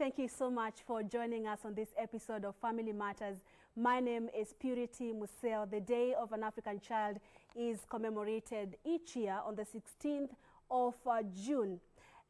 Thank you so much for joining us on this episode of Family Matters. My name is Purity Museo. The Day of an African Child is commemorated each year on the 16th of June.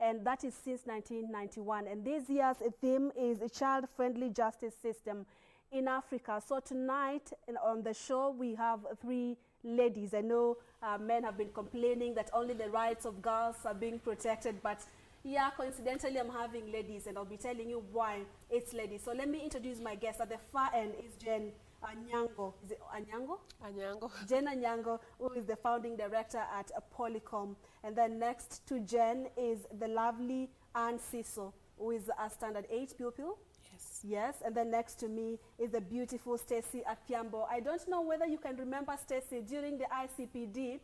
And that is since 1991. And this year's theme is a child-friendly justice system in Africa. So tonight on the show, we have three ladies. I know men have been complaining that only the rights of girls are being protected, but yeah, coincidentally, I'm having ladies, and I'll be telling you why it's ladies. So let me introduce my guest. At the far end is Jen Anyango. Is it Anyango? Anyango. Jen Anyango, who is the founding director at Polycom. And then next to Jen is the lovely Anne Siso, who is a standard 8 pupil. Yes. Yes, and then next to me is the beautiful Stacy Akiambo. I don't know whether you can remember Stacy during the ICPD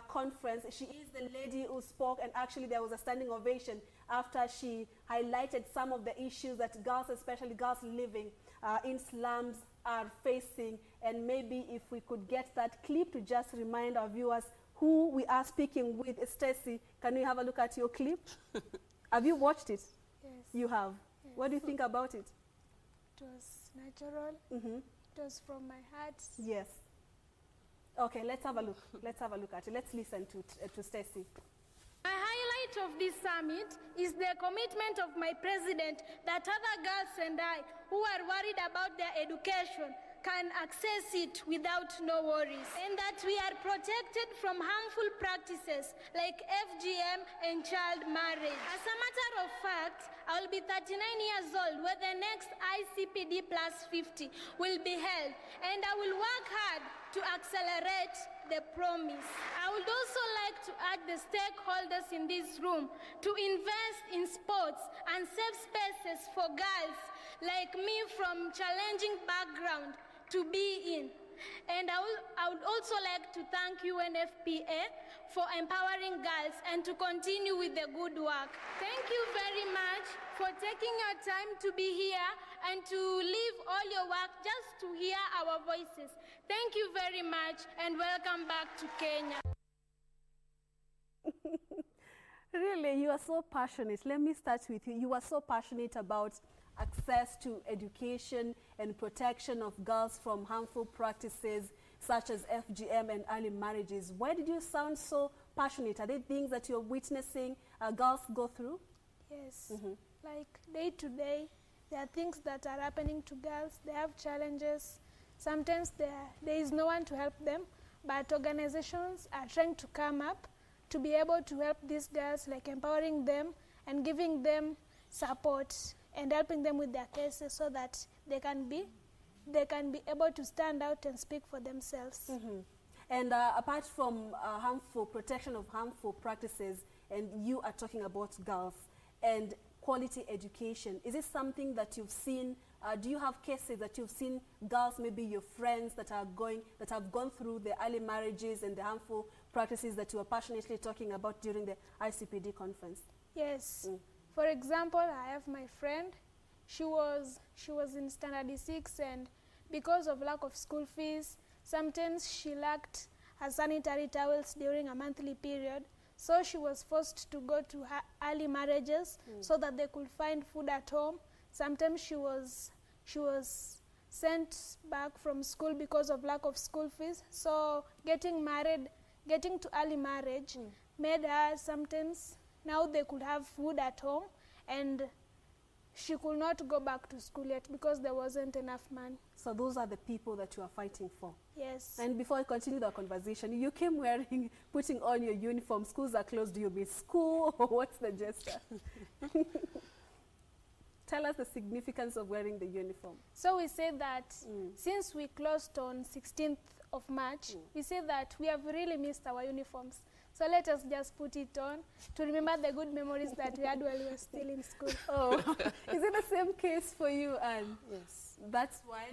conference. She is the lady who spoke, and actually there was a standing ovation after she highlighted some of the issues that girls, especially girls living in slums, are facing. And maybe if we could get that clip to just remind our viewers who we are speaking with. Stacy, can we have a look at your clip? Have you watched it? Yes. You have? Yes. What do you think about it? It was natural. Mm-hmm. It was from my heart. Yes. Okay, let's have a look. Let's have a look at it. Let's listen to Stacy. My highlight of this summit is the commitment of my president that other girls and I who are worried about their education can access it without no worries, and that we are protected from harmful practices like FGM and child marriage. As a matter of fact, I will be 39 years old when the next ICPD plus 50 will be held, and I will work hard to accelerate the promise. I would also like to urge the stakeholders in this room to invest in sports and safe spaces for girls like me from challenging background to be in. And I would also like to thank UNFPA for empowering girls and to continue with the good work. Thank you very much for taking your time to be here and to leave all your work just to hear our voices. Thank you very much and welcome back to Kenya. Really, you are so passionate. Let me start with you. You are so passionate about access to education and protection of girls from harmful practices such as FGM and early marriages. Why did you sound so passionate? Are they things that you're witnessing girls go through? Yes. Like day to day, there are things that are happening to girls. They have challenges. Sometimes there is no one to help them, but organizations are trying to come up to be able to help these girls, like empowering them and giving them support and helping them with their cases so that they can be able to stand out and speak for themselves. And apart from harmful protection of harmful practices, and you are talking about girls and quality education, is it something that you've seen? Do you have cases that you've seen girls, maybe your friends that have gone through the early marriages and the harmful practices that you were passionately talking about during the ICPD conference? Yes. For example, I have my friend. She was in standard 6, and because of lack of school fees, sometimes she lacked her sanitary towels during a monthly period. So she was forced to go to her early marriages so that they could find food at home. Sometimes she was sent back from school because of lack of school fees. So getting to early marriage made her sometimes, now they could have food at home, and she could not go back to school yet because there wasn't enough money. So those are the people that you are fighting for. Yes. And before I continue the conversation, you came putting on your uniform. Schools are closed. Do you miss school, or what's the gesture? Tell us the significance of wearing the uniform. So we say that since we closed on 16th of March, we say that we have really missed our uniforms. So let us just put it on to remember the good memories that we had while we were still in school. Oh, is it the same case for you, Anne? Yes. That's why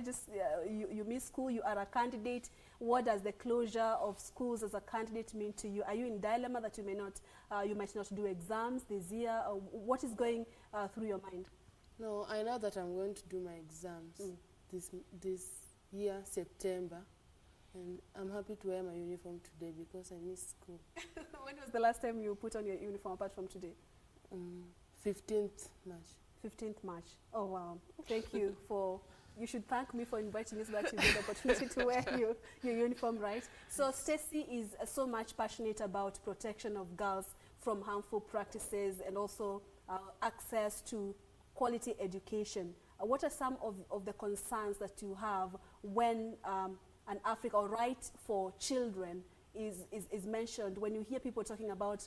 you miss school, you are a candidate. What does the closure of schools as a candidate mean to you? Are you in dilemma that you might not do exams this year? Or what is going through your mind? No, I know that I'm going to do my exams this year, September. And I'm happy to wear my uniform today because I miss school. When was the last time you put on your uniform apart from today? 15th March. 15th March. Oh, wow. Thank you for, you should thank me for inviting us back to get the opportunity to wear your uniform, right? So Stacey is so much passionate about protection of girls from harmful practices and also access to quality education. What are some of the concerns that you have when an Africa or right for children is mentioned, when you hear people talking about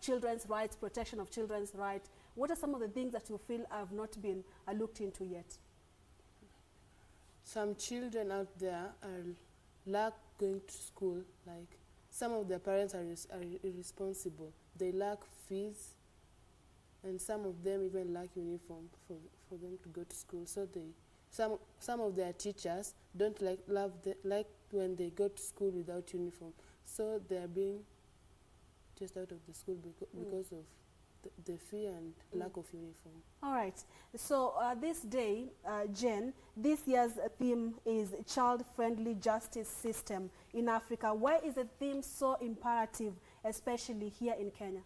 children's rights, protection of children's rights? What are some of the things that you feel have not been looked into yet? Some children out there lack going to school. Like some of their parents are irresponsible. They lack fees, and some of them even lack uniform for them to go to school. So some of their teachers don't like when they go to school without uniform. So they are being just out of the school because of the fee and lack of uniform. All right. So this day, Jen, this year's theme is child-friendly justice system in Africa. Why is the theme so imperative, especially here in Kenya?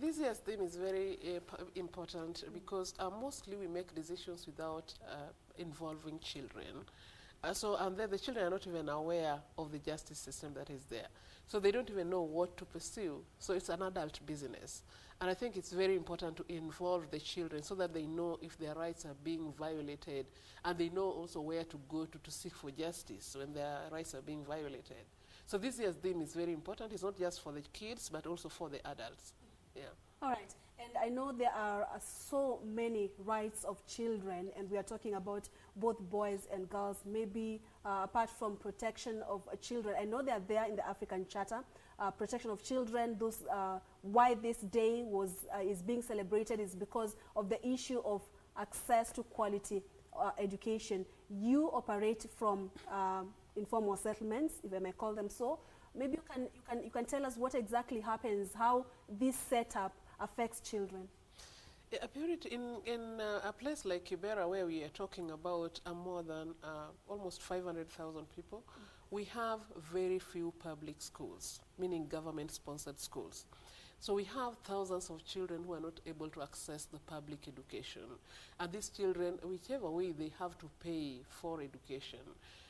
This year's theme is very important because mostly we make decisions without involving children. And then the children are not even aware of the justice system that is there. So they don't even know what to pursue. So it's an adult business. And I think it's very important to involve the children so that they know if their rights are being violated, and they know also where to go to seek for justice when their rights are being violated. So this year's theme is very important. It's not just for the kids, but also for the adults. Yeah. All right. And I know there are so many rights of children, and we are talking about both boys and girls, maybe apart from protection of children. I know they are there in the African Charter, protection of children. Those, why this day is being celebrated is because of the issue of access to quality education. You operate from informal settlements, if I may call them so. Maybe you can tell us what exactly happens, how this setup affects children. Yeah, in a place like Kibera, where we are talking about more than almost 500,000 people, we have very few public schools, meaning government-sponsored schools. So we have thousands of children who are not able to access the public education. And these children, whichever way, they have to pay for education.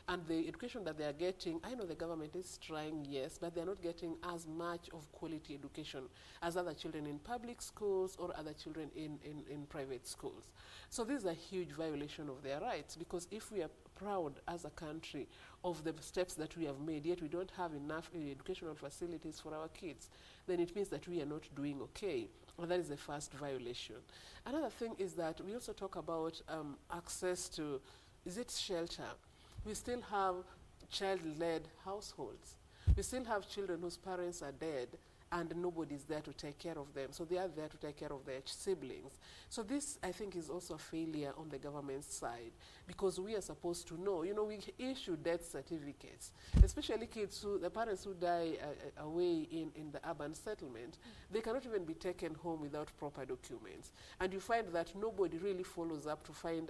And the education that they are getting, I know the government is trying, yes, but they're not getting as much of quality education as other children in public schools or other children in private schools. So this is a huge violation of their rights, because if we are proud as a country of the steps that we have made, yet we don't have enough educational facilities for our kids, then it means that we are not doing okay. And that is the first violation. Another thing is that we also talk about access to, shelter? We still have child-led households. We still have children whose parents are dead and nobody's there to take care of them. So they are there to take care of their siblings. So this, I think, is also a failure on the government's side, because we are supposed to know. You know, we issue death certificates, especially kids who, the parents who die away in the urban settlement, they cannot even be taken home without proper documents. And you find that nobody really follows up to find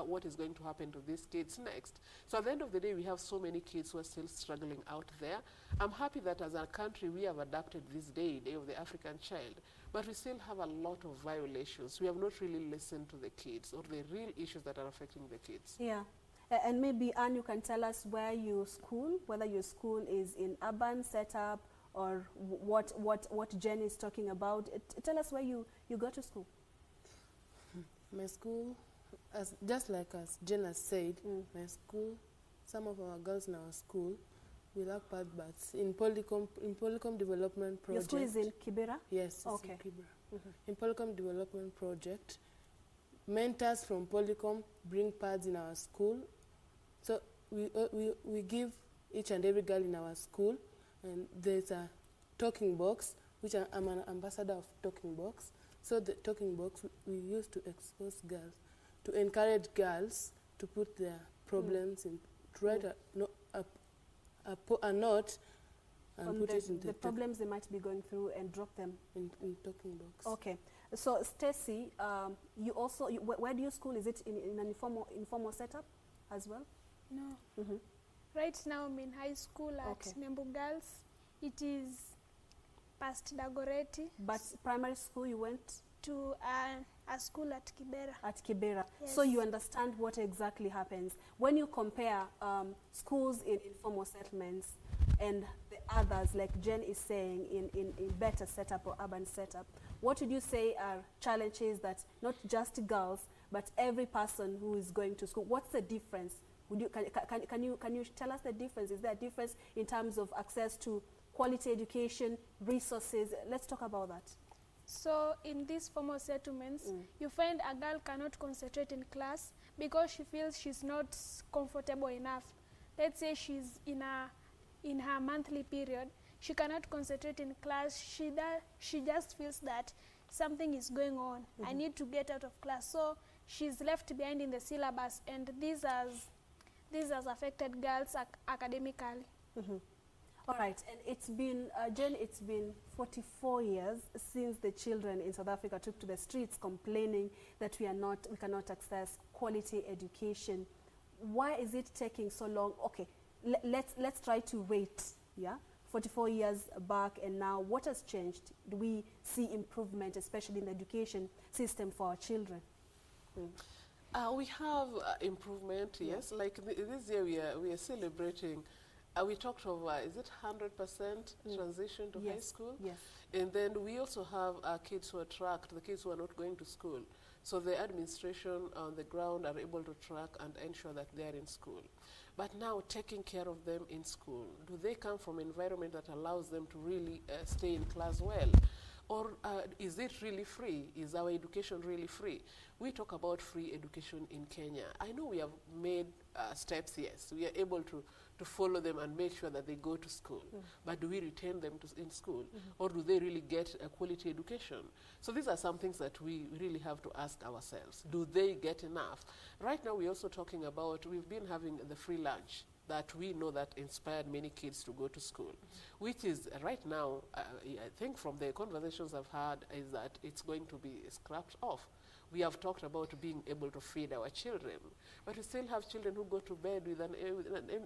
what is going to happen to these kids next. So at the end of the day, we have so many kids who are still struggling out there. I'm happy that as a country, we have adapted this day, Day of the African Child, but we still have a lot of violations. We have not really listened to the kids or the real issues that are affecting the kids. Yeah. And maybe, Anne, you can tell us where you school, whether your school is in urban setup or what Jen is talking about. Tell us where you go to school. My school, just like as Jen has said, my school, some of our girls in our school, we lack pad baths. In Polycom Development Project. Your school is in Kibera? Yes, it's okay. in Kibera. In Polycom Development Project, mentors from Polycom bring pads in our school. So we give each and every girl in our school, and there's a talking box, which I'm an ambassador of talking box. So the talking box we use to expose girls, to encourage girls to put their problems in, to write a note and put it in the problems they might be going through and drop them in talking box. Okay. So Stacey, you also, where do you school? Is it in an informal setup as well? No. Right now I'm in high school at Nembu Girls. It is past Dagoretti. But primary school you went to a school at Kibera. At Kibera. Yes. So you understand what exactly happens. When you compare schools in informal settlements and the others, like Jen is saying, in better setup or urban setup, what would you say are challenges that not just girls, but every person who is going to school, what's the difference? Would you, can you tell us the difference? Is there a difference in terms of access to quality education, resources? Let's talk about that. So in these formal settlements, you find a girl cannot concentrate in class because she feels she's not comfortable enough. Let's say she's in her monthly period, she cannot concentrate in class. She just feels that something is going on. I need to get out of class. So she's left behind in the syllabus, and this has affected girls academically. All right, and it's been, Jen, it's been 44 years since the children in South Africa took to the streets complaining that we cannot access quality education. Why is it taking so long? Okay, let's try to wait, yeah? 44 years back and now, what has changed? Do we see improvement, especially in the education system for our children? We have improvement, yes. Like this year we are celebrating. We talked of, is it 100% transition to high school? Yes. And then we also have kids who are tracked, the kids who are not going to school. So the administration on the ground are able to track and ensure that they are in school. But now taking care of them in school, do they come from an environment that allows them to really stay in class well? Or is it really free? Is our education really free? We talk about free education in Kenya. I know we have made steps, yes. We are able to follow them and make sure that they go to school. But do we retain them in school? Or do they really get a quality education? So these are some things that we really have to ask ourselves. Do they get enough? Right now we're also talking about, we've been having the free lunch that we know that inspired many kids to go to school, which is right now, I think from the conversations I've had, is that it's going to be scrapped off. We have talked about being able to feed our children, but we still have children who go to bed with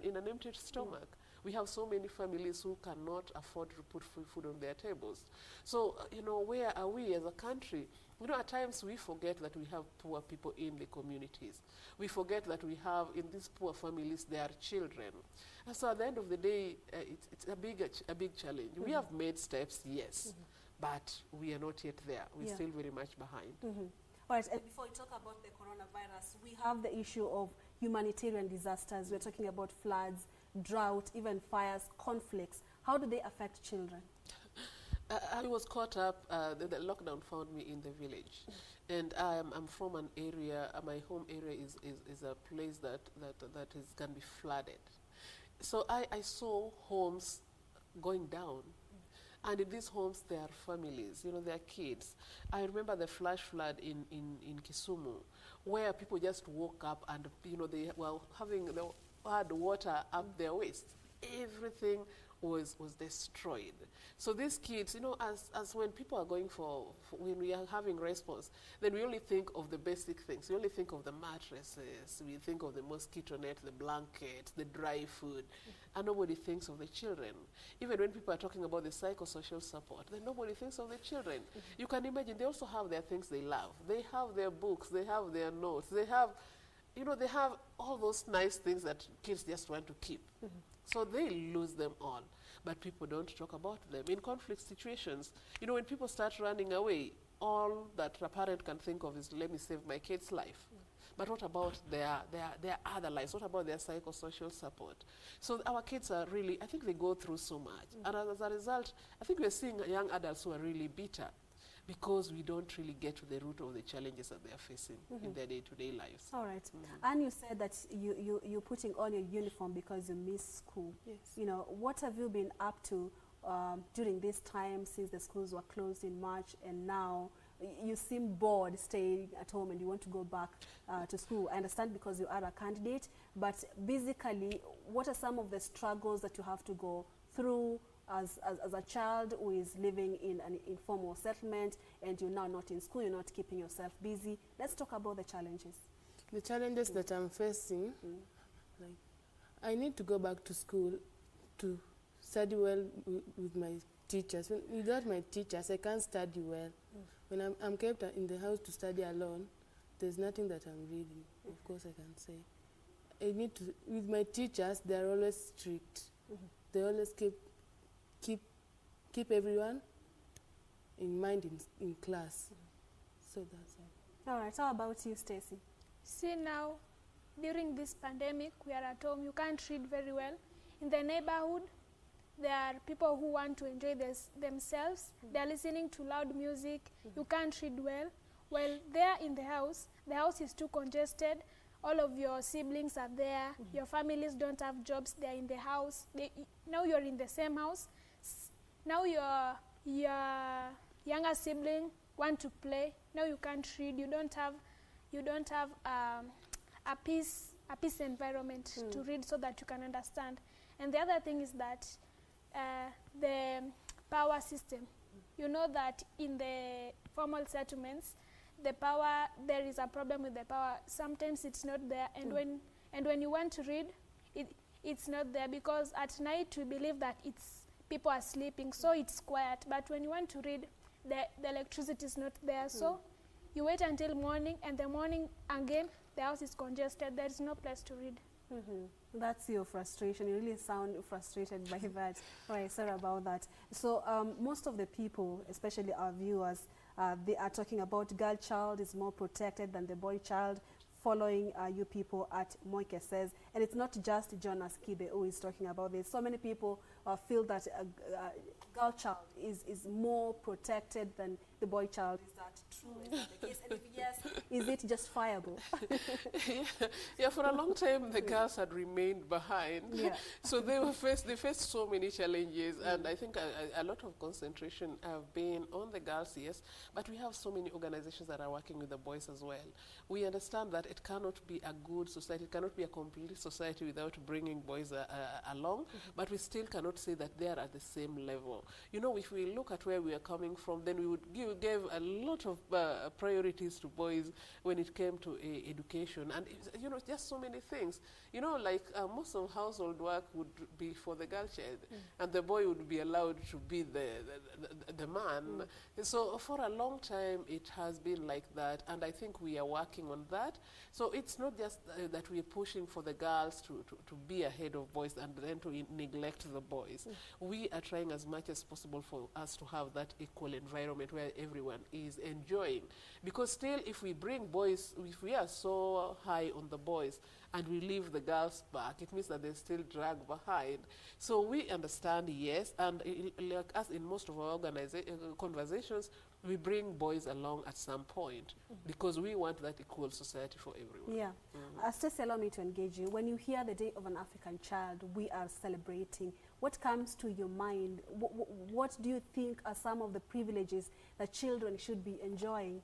in an empty stomach. We have so many families who cannot afford to put food on their tables. So, you know, where are we as a country? You know, at times we forget that we have poor people in the communities. We forget that we have, in these poor families, there are children. And so at the end of the day, it's a big challenge. We have made steps, yes, but we are not yet there. We're still very much behind. All right, and before we talk about the coronavirus, we have the issue of humanitarian disasters. We're talking about floods, drought, even fires, conflicts. How do they affect children? I was caught up, the lockdown found me in the village. And I'm from an area, my home area is a place that can be flooded. So I saw homes going down. And in these homes, there are families, you know, there are kids. I remember the flash flood in Kisumu, where people just woke up and, you know, they had water up their waist. Everything was destroyed. So these kids, you know, as when people are going when we are having response, then we only think of the basic things. We only think of the mattresses, we think of the mosquito net, the blankets, the dry food, and nobody thinks of the children. Even when people are talking about the psychosocial support, then nobody thinks of the children. You can imagine they also have their things they love. They have their books, they have their notes, they have, you know, they have all those nice things that kids just want to keep. So they lose them all. But people don't talk about them. In conflict situations, you know, when people start running away, all that a parent can think of is, let me save my kid's life. But what about their other lives? What about their psychosocial support? So our kids are really, I think they go through so much. And as a result, I think we're seeing young adults who are really bitter because we don't really get to the root of the challenges that they are facing in their day-to-day lives. All right. And you said that you're putting on your uniform because you miss school. Yes. You know, what have you been up to during this time since the schools were closed in March, and now you seem bored staying at home and you want to go back to school? I understand because you are a candidate, but basically, what are some of the struggles that you have to go through as a child who is living in an informal settlement and you're now not in school, you're not keeping yourself busy? Let's talk about the challenges. The challenges that I'm facing, like, I need to go back to school to study well with my teachers. Without my teachers, I can't study well. when I'm kept in the house to study alone, there's nothing that I'm reading, of course I can say. I need to, with my teachers, they're always strict. They always keep everyone in mind in class. So that's all. All right, how about you, Stacy? See now, during this pandemic, we are at home, you can't read very well. In the neighborhood, there are people who want to enjoy themselves. They are listening to loud music. You can't read well. Well, there in the house is too congested. All of your siblings are there. Your families don't have jobs. They're in the house. Now you're in the same house. Now your younger sibling want to play. Now you can't read. You don't have a peace environment to read so that you can understand. And the other thing is that the power system. You know that in the formal settlements, there is a problem with the power. Sometimes it's not there, and when you want to read, it's not there, because at night we believe that people are sleeping, so it's quiet. But when you want to read, the electricity is not there, so you wait until morning, and the morning again the house is congested. There is no place to read. That's your frustration. You really sound frustrated by that. All right, sorry about that. So most of the people, especially our viewers, they are talking about girl child is more protected than the boy child, following you people at Moike Says. And it's not just Jonas Kibe who is talking about this. So many people feel that girl child is more protected than the boy child. Is that true? Is that the case? And if yes, is it justifiable? Yeah, for a long time the girls had remained behind. Yeah. So they faced so many challenges, and I think a lot of concentration have been on the girls, yes, but we have so many organizations that are working with the boys as well. We understand that it cannot be a good society, it cannot be a complete society without bringing boys along, but we still cannot say that they are at the same level. You know, if we look at where we are coming from, then we would give a lot of priorities to boys when it came to education, and you know, just so many things. You know, like most of household work would be for the girl child, and the boy would be allowed to be the man. So for a long time it has been like that, and I think we are working on that. So it's not just that we are pushing for the girls to be ahead of boys and then to neglect the boys. We are trying as much as possible for us to have that equal environment where everyone is enjoying. Because still, if we bring boys, if we are so high on the boys and we leave the girls back, it means that they still drag behind. So we understand, yes, and like us in most of our conversations, we bring boys along at some point because we want that equal society for everyone. Yeah. Stacey, allow me to engage you. When you hear the Day of an African Child, we are celebrating. What comes to your mind? What do you think are some of the privileges that children should be enjoying?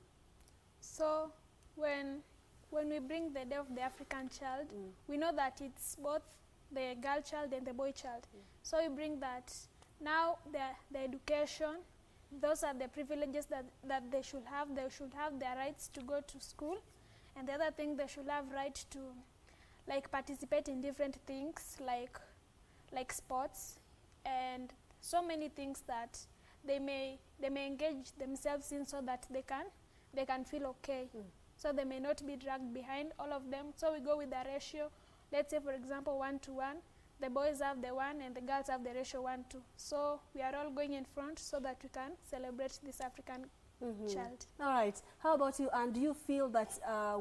So when we bring the Day of the African Child, we know that it's both the girl child and the boy child. So we bring that now the education, those are the privileges that they should have. They should have their rights to go to school, and the other thing, they should have right to like participate in different things like sports and so many things that they may engage themselves in, so that they can feel okay. So they may not be dragged behind, all of them. So we go with the ratio. Let's say, for example, 1:1. The boys have the 1 and the girls have the ratio 1:2. So we are all going in front so that we can celebrate this African child. All right. How about you? And do you feel that are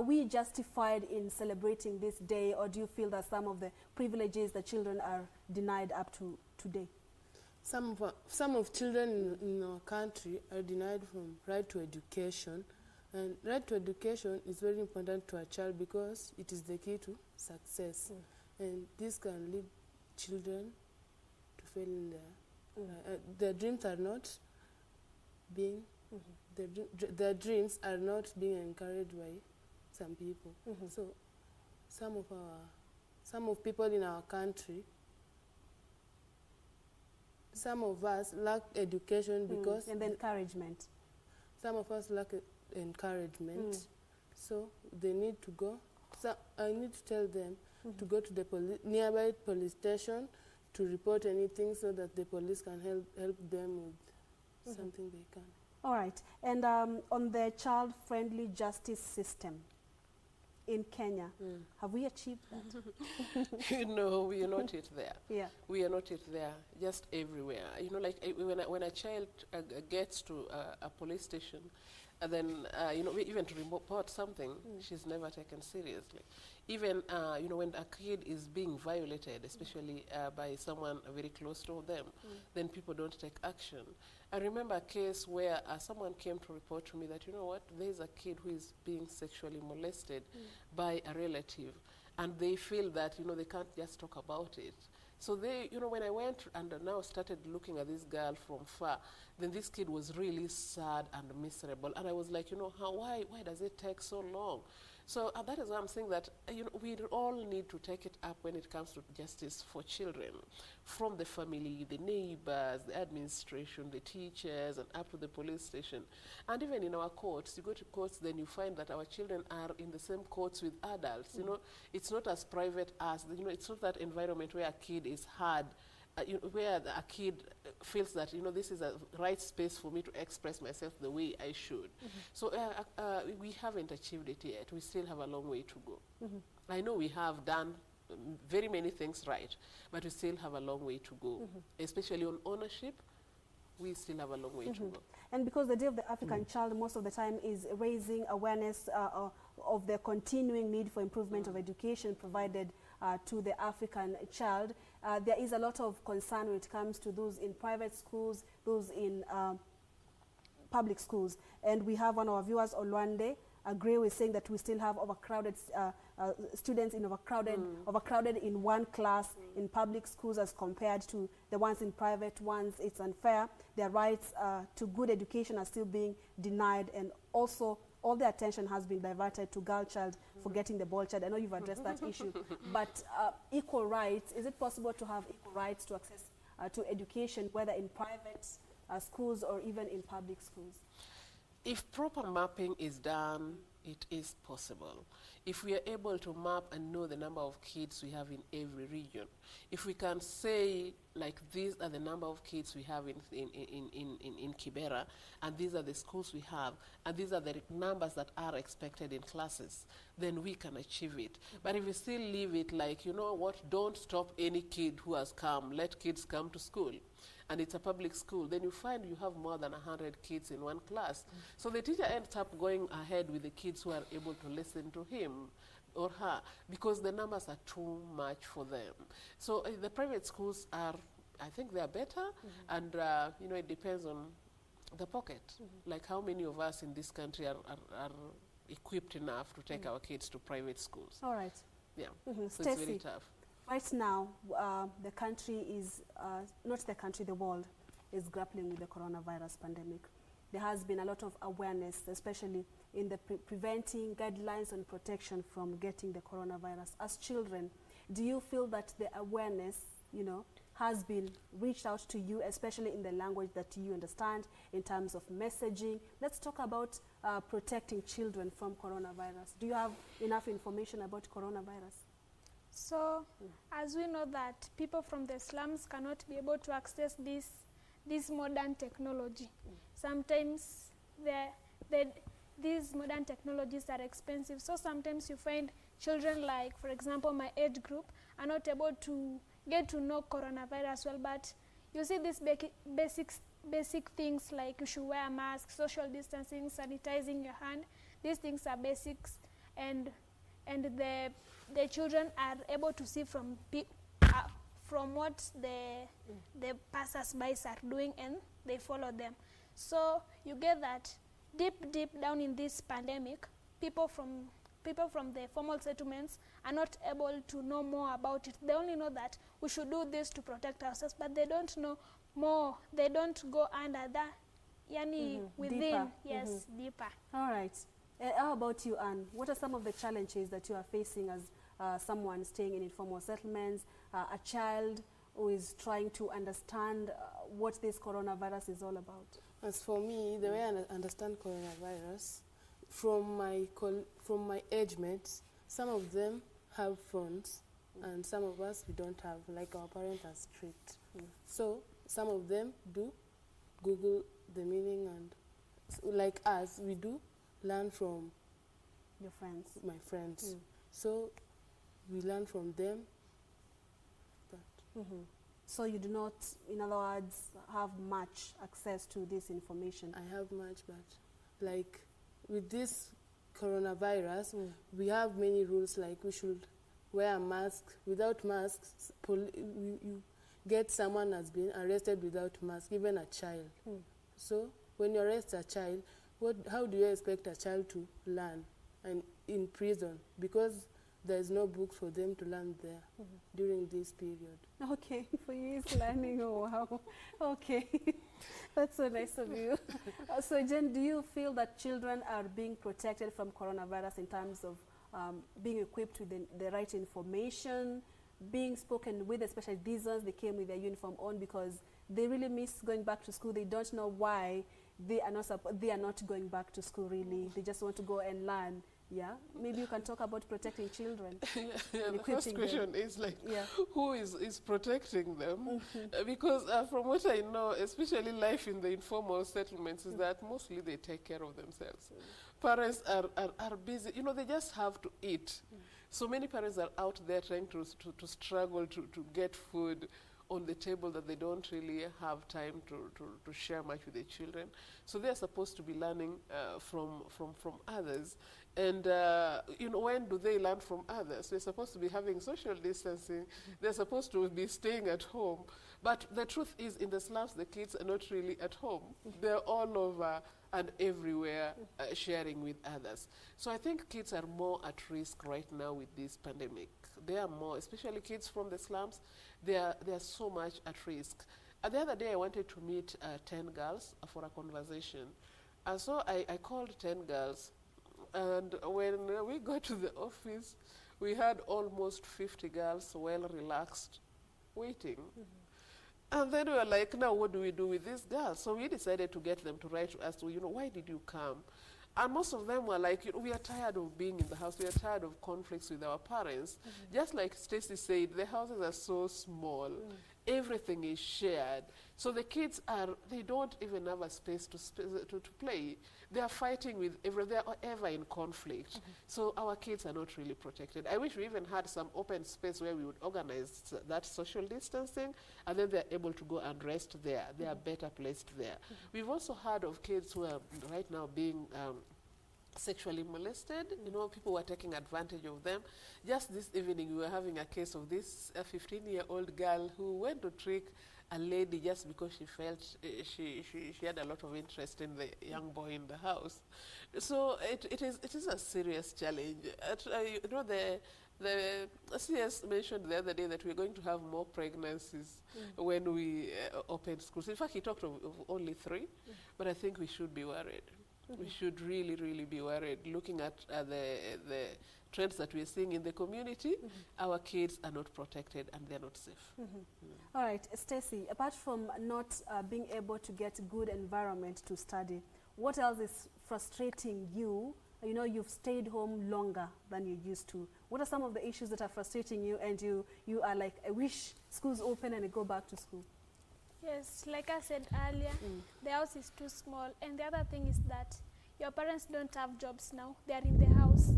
we justified in celebrating this day, or do you feel that some of the privileges that children are denied up to today? Some of children in our country are denied from right to education, and right to education is very important to a child because it is the key to success. And this can lead children to fail in their dreams are not being their dreams are not being encouraged by some people. So some of people in our country, some of us lack education because and encouragement. Some of us lack encouragement, so they need to go. So I need to tell them to go to the nearby police station to report anything, so that the police can help them with something they can. All right. And on the child-friendly justice system in Kenya, have we achieved that? No, we are not yet there. Yeah. We are not yet there, just everywhere. You know, like when a child gets to a police station, and then, you know, even to report something, she's never taken seriously. Even, you know, when a kid is being violated, especially by someone very close to them, then people don't take action. I remember a case where someone came to report to me that, you know what, there's a kid who is being sexually molested by a relative, and they feel that, you know, they can't just talk about it. So they, you know, when I went and now started looking at this girl from far, then this kid was really sad and miserable. And I was like, you know, why does it take so long? So that is why I'm saying that, you know, we all need to take it up when it comes to justice for children, from the family, the neighbors, the administration, the teachers, and up to the police station. And even in our courts, you go to courts, then you find that our children are in the same courts with adults. You know, it's not as private as, you know, it's not that environment where a kid is hard, you know, where a kid feels that, you know, this is a right space for me to express myself the way I should. So we haven't achieved it yet. We still have a long way to go. I know we have done very many things right, but we still have a long way to go, especially on ownership. We still have a long way to go. And because the Day of the African Child most of the time is raising awareness of the continuing need for improvement of education provided to the African child, there is a lot of concern when it comes to those in private schools, those in public schools. And we have one of our viewers, Olwande, agree with saying that we still have overcrowded students in overcrowded in one class in public schools as compared to the ones in private ones. It's unfair. Their rights to good education are still being denied, and also all the attention has been diverted to girl child, forgetting the boy child. I know you've addressed that issue, but equal rights, is it possible to have equal rights to access to education, whether in private schools or even in public schools? If proper mapping is done, it is possible. If we are able to map and know the number of kids we have in every region, if we can say, like, these are the number of kids we have in Kibera, and these are the schools we have, and these are the numbers that are expected in classes, then we can achieve it. But if we still leave it like, you know what, don't stop any kid who has come, let kids come to school, and it's a public school, then you find you have more than 100 kids in one class. So the teacher ends up going ahead with the kids who are able to listen to him or her, because the numbers are too much for them. So the private schools are, I think they are better, and you know, it depends on the pocket. Like how many of us in this country are equipped enough to take our kids to private schools. All right. Yeah, so Stacey, it's very tough. Right now, the country is, not the country, the world is grappling with the coronavirus pandemic. There has been a lot of awareness, especially in the preventing guidelines and protection from getting the coronavirus. As children, do you feel that the awareness, you know, has been reached out to you, especially in the language that you understand, in terms of messaging? Let's talk about protecting children from coronavirus. Do you have enough information about coronavirus? So, as we know that people from the slums cannot be able to access this modern technology. Sometimes these modern technologies are expensive. So sometimes you find children, like, for example, my age group, are not able to get to know coronavirus well. But you see these basic things like you should wear a mask, social distancing, sanitizing your hand. These things are basics, and the children are able to see from what the passers-by are doing, and they follow them. So you get that deep down in this pandemic, people from the formal settlements are not able to know more about it. They only know that we should do this to protect ourselves, but they don't know more. They don't go under that, within, deeper. yes, deeper. All right. How about you, Anne? What are some of the challenges that you are facing as someone staying in informal settlements, a child who is trying to understand what this coronavirus is all about? As for me, the way I understand coronavirus, from my age mates, some of them have phones, and some of us, we don't have, like our parents are strict. So some of them do Google the meaning and like us, we do learn from Your friends. my friends. So we learn from them. So you do not, in other words, have much access to this information. I have much, but like with this coronavirus, we have many rules, like we should wear a mask. Without masks, you get someone has been arrested without mask, even a child. So when you arrest a child, how do you expect a child to learn and in prison? Because there is no book for them to learn there during this period. Okay, for you it's learning. Oh, wow. Okay, that's so nice of you. So Jen, do you feel that children are being protected from coronavirus in terms of being equipped with the right information, being spoken with, especially these ones, they came with their uniform on because they really miss going back to school. They don't know why they are not going back to school really. They just want to go and learn. Yeah, maybe you can talk about protecting children. The first question is like, who is protecting them? Because from what I know, especially life in the informal settlements, is that mostly they take care of themselves. Parents are busy, you know, they just have to eat. So many parents are out there trying to struggle to get food on the table that they don't really have time to share much with their children. So they're supposed to be learning from others. And, you know, when do they learn from others? They're supposed to be having social distancing. They're supposed to be staying at home. But the truth is, in the slums, the kids are not really at home. They're all over and everywhere sharing with others. So I think kids are more at risk right now with this pandemic. They are more, especially kids from the slums, they are so much at risk. The other day I wanted to meet 10 girls for a conversation. And so I called 10 girls. And when we got to the office, we had almost 50 girls well relaxed, waiting. And then we were like, now what do we do with these girls? So we decided to get them to write to us, you know, why did you come? And most of them were like, you know, we are tired of being in the house. We are tired of conflicts with our parents. Just like Stacy said, the houses are so small. Everything is shared. So the kids they don't even have a space to play. They are fighting with they are ever in conflict. So our kids are not really protected. I wish we even had some open space where we would organize that social distancing, and then they're able to go and rest there. They are better placed there. We've also heard of kids who are right now being sexually molested. You know, people were taking advantage of them. Just this evening, we were having a case of this 15-year-old girl who went to trick a lady just because she felt she had a lot of interest in the young boy in the house. So it is a serious challenge. You know, the CS mentioned the other day that we're going to have more pregnancies when we open schools. In fact, he talked of only 3, but I think we should be worried. We should really, really be worried. Looking at the trends that we're seeing in the community, our kids are not protected and they're not safe. All right, Stacy, apart from not being able to get good environment to study, what else is frustrating you? You know, you've stayed home longer than you used to. What are some of the issues that are frustrating you and you are like, I wish schools open and I go back to school? Yes, like I said earlier, the house is too small. And the other thing is that your parents don't have jobs now. They are in the house.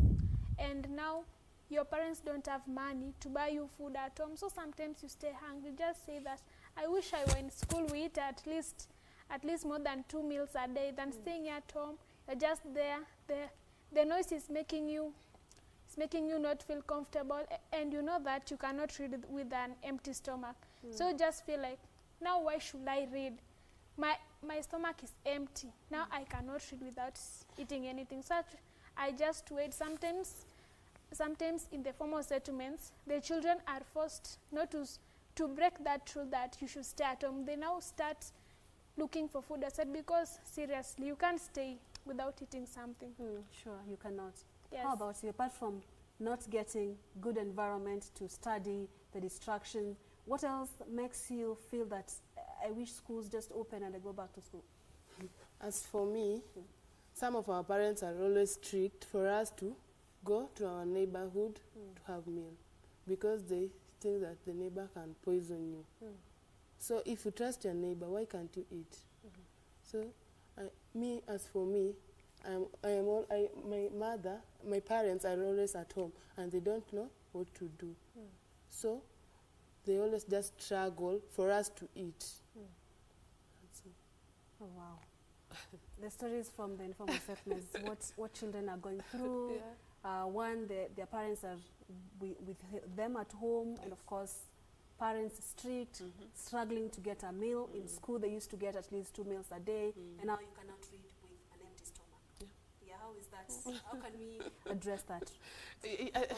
And now your parents don't have money to buy you food at home. So sometimes you stay hungry. Just say that, I wish I were in school. We eat at least more than 2 meals a day than staying at home. You're just there. The noise is making you not feel comfortable. And you know that you cannot read with an empty stomach. So you just feel like, now why should I read? My stomach is empty. Now I cannot read without eating anything. So I just wait. Sometimes in the formal settlements, the children are forced not to break that rule that you should stay at home. They now start looking for food outside because seriously, you can't stay without eating something. Sure, you cannot. Yes. How about you? Apart from not getting good environment to study, the distraction, what else makes you feel that I wish schools just open and I go back to school? As for me, some of our parents are always strict for us to go to our neighborhood to have meal because they think that the neighbor can poison you. So if you trust your neighbor, why can't you eat? So Me, as for me, my parents are always at home and they don't know what to do. So they always just struggle for us to eat. That's it. Oh, wow. The stories from the informal settlements, what children are going through. One, their parents are with them at home, and of course, parents strict, struggling to get a meal. In school, they used to get at least 2 meals a day, and now you cannot read with an empty stomach. Yeah, how is that? How can we address that?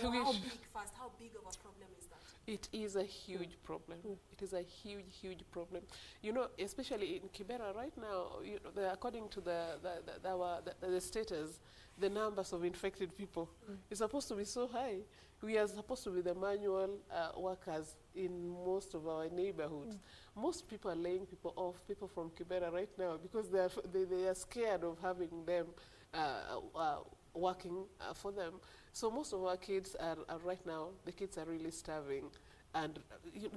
How big of a problem is that? It is a huge problem. It is a huge problem. You know, especially in Kibera right now, you know, according to the status, the numbers of infected people is supposed to be so high. We are supposed to be the manual workers in most of our neighborhoods. Most people are laying people off, people from Kibera right now, because they are scared of having them working for them. So most of our kids are right now, the kids are really starving, and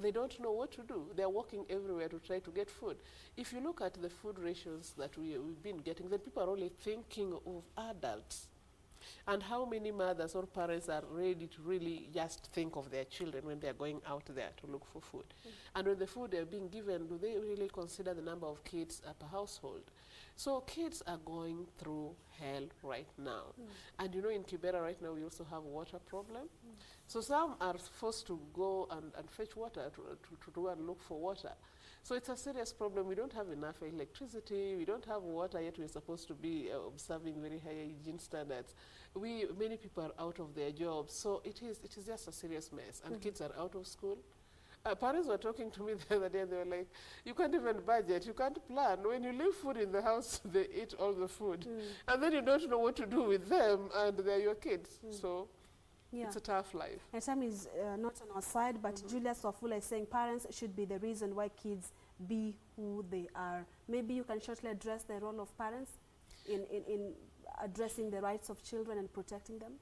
they don't know what to do. They're walking everywhere to try to get food. If you look at the food rations that we've been getting, then people are only thinking of adults. And how many mothers or parents are ready to really just think of their children when they're going out there to look for food? And when the food they're being given, do they really consider the number of kids per household? So kids are going through hell right now. And you know, in Kibera right now, we also have a water problem. So some are forced to go and fetch water, to go and look for water. So it's a serious problem. We don't have enough electricity. We don't have water, yet we're supposed to be observing very high hygiene standards. Many people are out of their jobs. So it is just a serious mess. And kids are out of school. Parents were talking to me the other day, and they were like, you can't even budget, you can't plan. When you leave food in the house, they eat all the food. And then you don't know what to do with them, and they're your kids. So it's a tough life. And time is not on our side, but Julius Wafula is saying parents should be the reason why kids be who they are. Maybe you can shortly address the role of parents in addressing the rights of children and protecting them.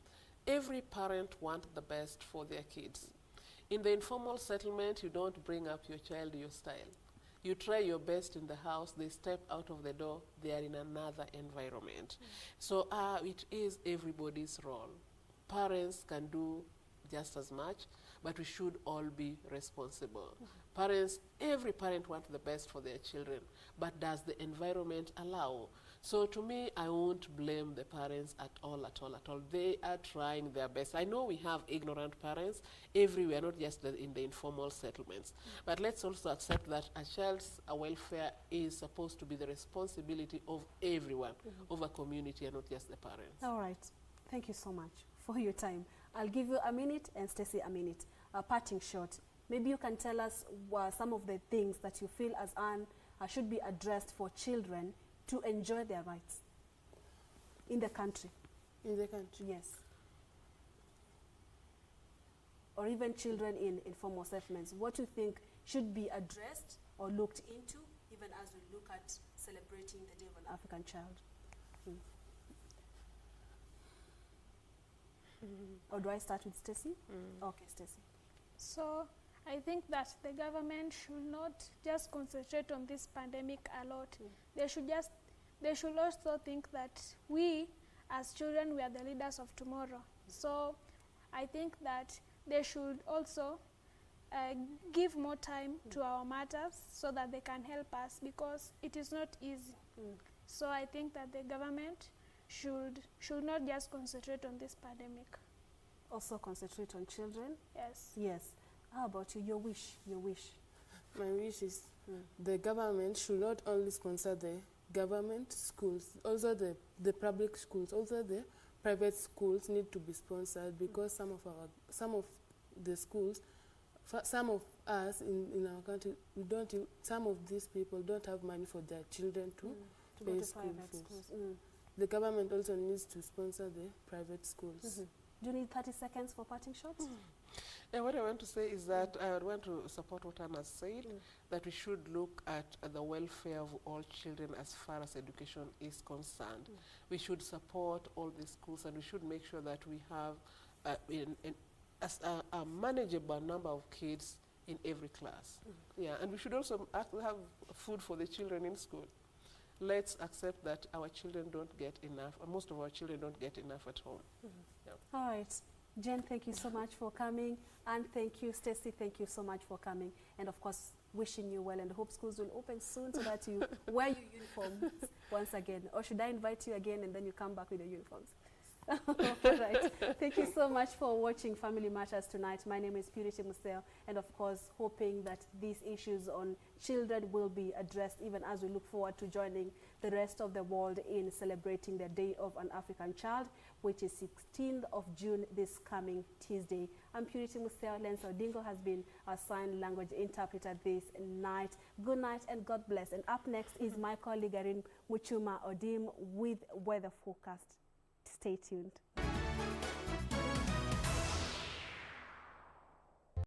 Every parent wants the best for their kids. In the informal settlement, you don't bring up your child your style. You try your best in the house, they step out of the door, they are in another environment. So it is everybody's role. Parents can do just as much, but we should all be responsible. Parents, every parent wants the best for their children, but does the environment allow? So to me, I won't blame the parents at all. They are trying their best. I know we have ignorant parents everywhere, not just in the informal settlements. But let's also accept that a child's welfare is supposed to be the responsibility of everyone, of a community, and not just the parents. All right. Thank you so much for your time. I'll give you a minute and Stacey a minute. A parting shot. Maybe you can tell us some of the things that you feel as Anne should be addressed for children to enjoy their rights in the country. In the country? Yes. Or even children in informal settlements. What do you think should be addressed or looked into, even as we look at celebrating the Day of an African Child? Or do I start with Stacey? Okay, Stacey. So I think that the government should not just concentrate on this pandemic a lot. They should also think that we as children, we are the leaders of tomorrow. So I think that they should also give more time to our matters so that they can help us, because it is not easy. So I think that the government should not just concentrate on this pandemic. Also concentrate on children? Yes. Yes. How about you? Your wish. My wish is the government should not only sponsor the government schools, also the public schools, also the private schools need to be sponsored, because some of the schools, some of us in our country, some of these people don't have money for their children to pay school fees. The government also needs to sponsor the private schools. Do you need 30 seconds for parting shots? And what I want to say is that I want to support what Anna said, that we should look at the welfare of all children as far as education is concerned. We should support all the schools, and we should make sure that we have a manageable number of kids in every class. Yeah, and we should also have food for the children in school. let's accept that our children don't get enough, or most of our children don't get enough at home. Yeah. All right. Jen, thank you so much for coming. And thank you, Stacy, thank you so much for coming. And of course, wishing you well, and hope schools will open soon so that you wear your uniforms once again. Or should I invite you again and then you come back with your uniforms? All right. Thank you so much for watching Family Matters tonight. My name is Purity Museo, and of course, hoping that these issues on children will be addressed even as we look forward to joining the rest of the world in celebrating the Day of an African Child, which is 16th of June this coming Tuesday. I'm Purity Museo. Lensa Odingo has been our sign language interpreter this night. Good night and God bless. And up next is my colleague Arin Muchuma Odim with weather forecast. Stay tuned.